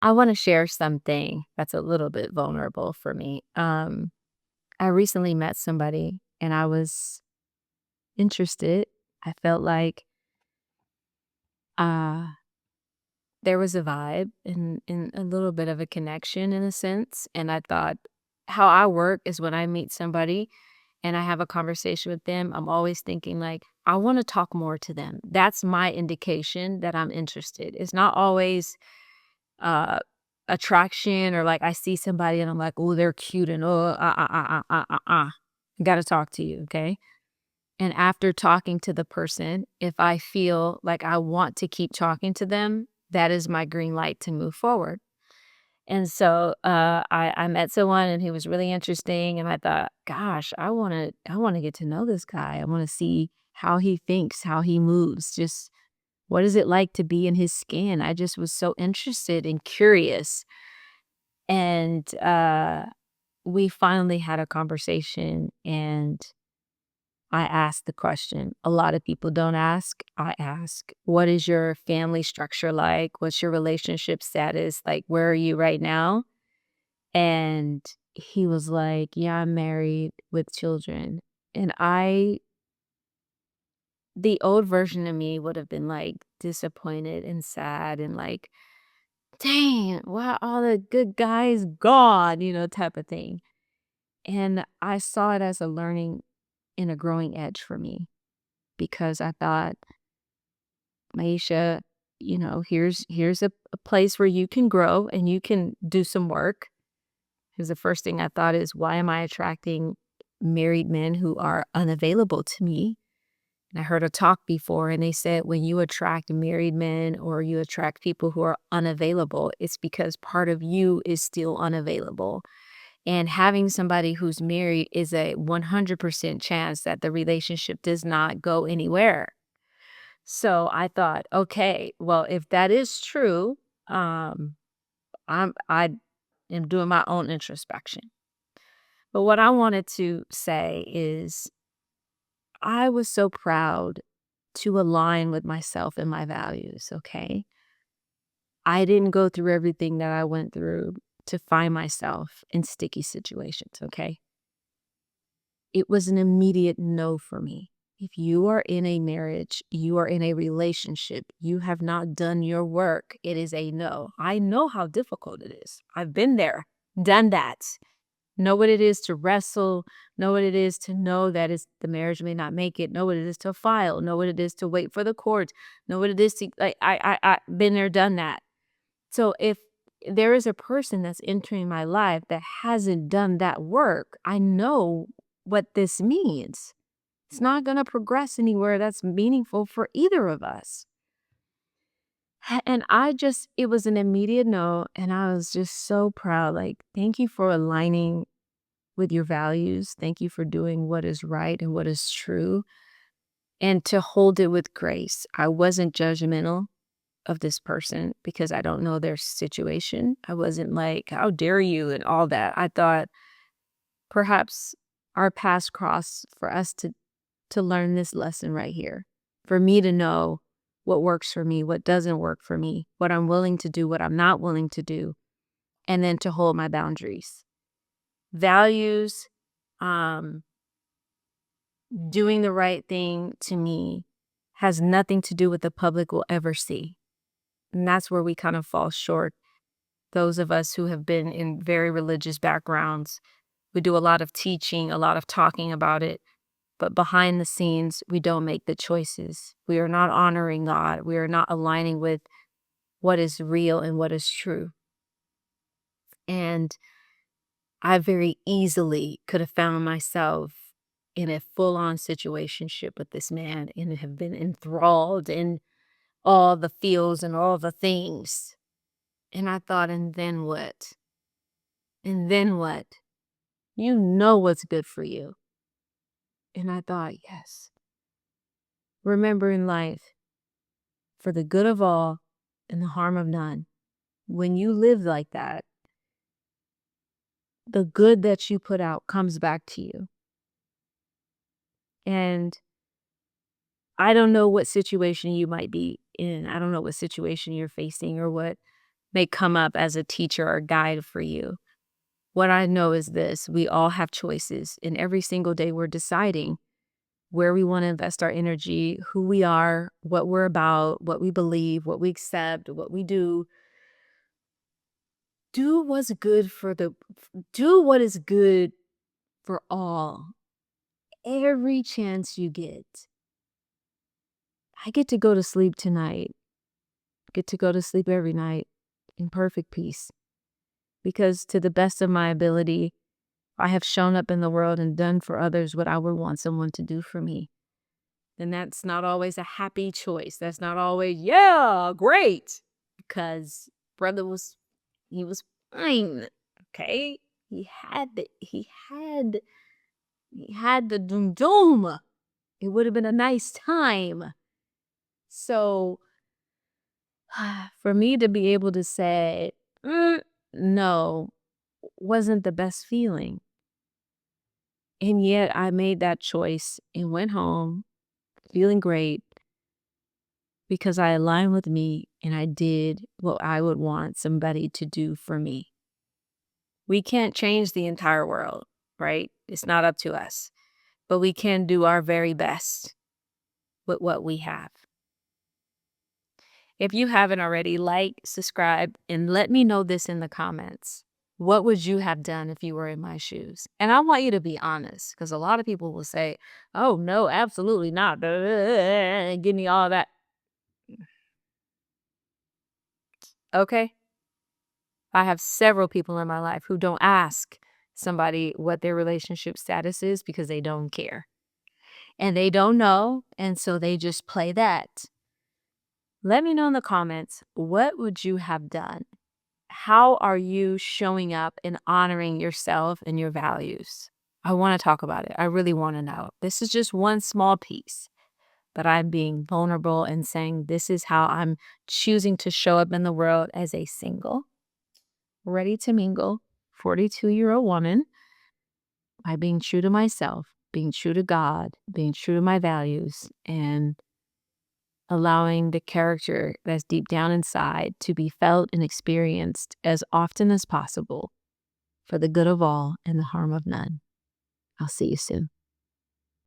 I want to share something that's a little bit vulnerable for me. I recently met somebody and I was interested. I felt like uh there was a vibe and a little bit of a connection in a sense. And I thought how I work is when I meet somebody and I have a conversation with them, I'm always thinking like, I want to talk more to them. That's my indication that I'm interested. It's not always uh attraction or like I see somebody and I'm like, oh, they're cute and I gotta talk to you, okay? And after talking to the person, if I feel like I want to keep talking to them, that is my green light to move forward. And so I met someone and he was really interesting and I thought, gosh, I wanna get to know this guy. I wanna see how he thinks, how he moves, just what is it like to be in his skin? I just was so interested and curious. And we finally had a conversation and I asked the question a lot of people don't ask. I ask, what is your family structure like? What's your relationship status? Like, where are you right now? And he was like, yeah, I'm married with children. And the old version of me would have been like disappointed and sad and like, dang, why all the good guys gone, type of thing. And I saw it as a learning and a growing edge for me because I thought, Myesha, here's a place where you can grow and you can do some work. Because the first thing I thought is, why am I attracting married men who are unavailable to me? And I heard a talk before, and they said when you attract married men or you attract people who are unavailable, it's because part of you is still unavailable. And having somebody who's married is a 100% chance that the relationship does not go anywhere. So I thought, okay, well, if that is true, um, I am doing my own introspection. But what I wanted to say is I was so proud to align with myself and my values, okay? I didn't go through everything that I went through to find myself in sticky situations, okay? It was an immediate no for me. If you are in a marriage, you are in a relationship, you have not done your work, it is a no. I know how difficult it is. I've been there, done that. Know what it is to wrestle, know what it is to know that the marriage may not make it, know what it is to file, know what it is to wait for the court, know what it is to like I been there, done that. So if there is a person that's entering my life that hasn't done that work, I know what this means. It's not going to progress anywhere that's meaningful for either of us. And it was an immediate no. And I was just so proud. Like, thank you for aligning with your values. Thank you for doing what is right and what is true and to hold it with grace. I wasn't judgmental of this person because I don't know their situation. I wasn't like, how dare you and all that. I thought perhaps our paths cross for us to learn this lesson right here. For me to know what works for me, what doesn't work for me, what I'm willing to do, what I'm not willing to do, and then to hold my boundaries. Values, um, doing the right thing to me has nothing to do with the public will ever see. And that's where we kind of fall short. Those of us who have been in very religious backgrounds, we do a lot of teaching, a lot of talking about it, but behind the scenes, we don't make the choices. We are not honoring God. We are not aligning with what is real and what is true. And I very easily could have found myself in a full-on situationship with this man and have been enthralled in all the feels and all the things. And I thought, and then what? And then what? You know what's good for you. And I thought, yes. Remember in life, for the good of all and the harm of none, when you live like that, the good that you put out comes back to you. And I don't know what situation you might be in. I don't know what situation you're facing or what may come up as a teacher or guide for you. What I know is this: we all have choices, and every single day we're deciding where we want to invest our energy, who we are, what we're about, what we believe, what we accept, what we do. Do what's good for the do what is good for all. Every chance you get. I get to go to sleep tonight. Get to go to sleep every night in perfect peace. Because to the best of my ability, I have shown up in the world and done for others what I would want someone to do for me. And that's not always a happy choice. That's not always, yeah, great. Because brother he was fine. Okay. He had the doom doom. It would have been a nice time. So for me to be able to say, no, wasn't the best feeling. And yet I made that choice and went home feeling great because I aligned with me and I did what I would want somebody to do for me. We can't change the entire world, right? It's not up to us, but we can do our very best with what we have. If you haven't already, like, subscribe, and let me know this in the comments. What would you have done if you were in my shoes? And I want you to be honest, because a lot of people will say, oh, no, absolutely not. Give me all that. Okay? I have several people in my life who don't ask somebody what their relationship status is because they don't care. And they don't know, and so they just play that. Let me know in the comments, what would you have done? How are you showing up and honoring yourself and your values? I want to talk about it. I really want to know. This is just one small piece, but I'm being vulnerable and saying this is how I'm choosing to show up in the world as a single, ready to mingle, 42-year-old woman, by being true to myself, being true to God, being true to my values, and allowing the character that's deep down inside to be felt and experienced as often as possible for the good of all and the harm of none. I'll see you soon.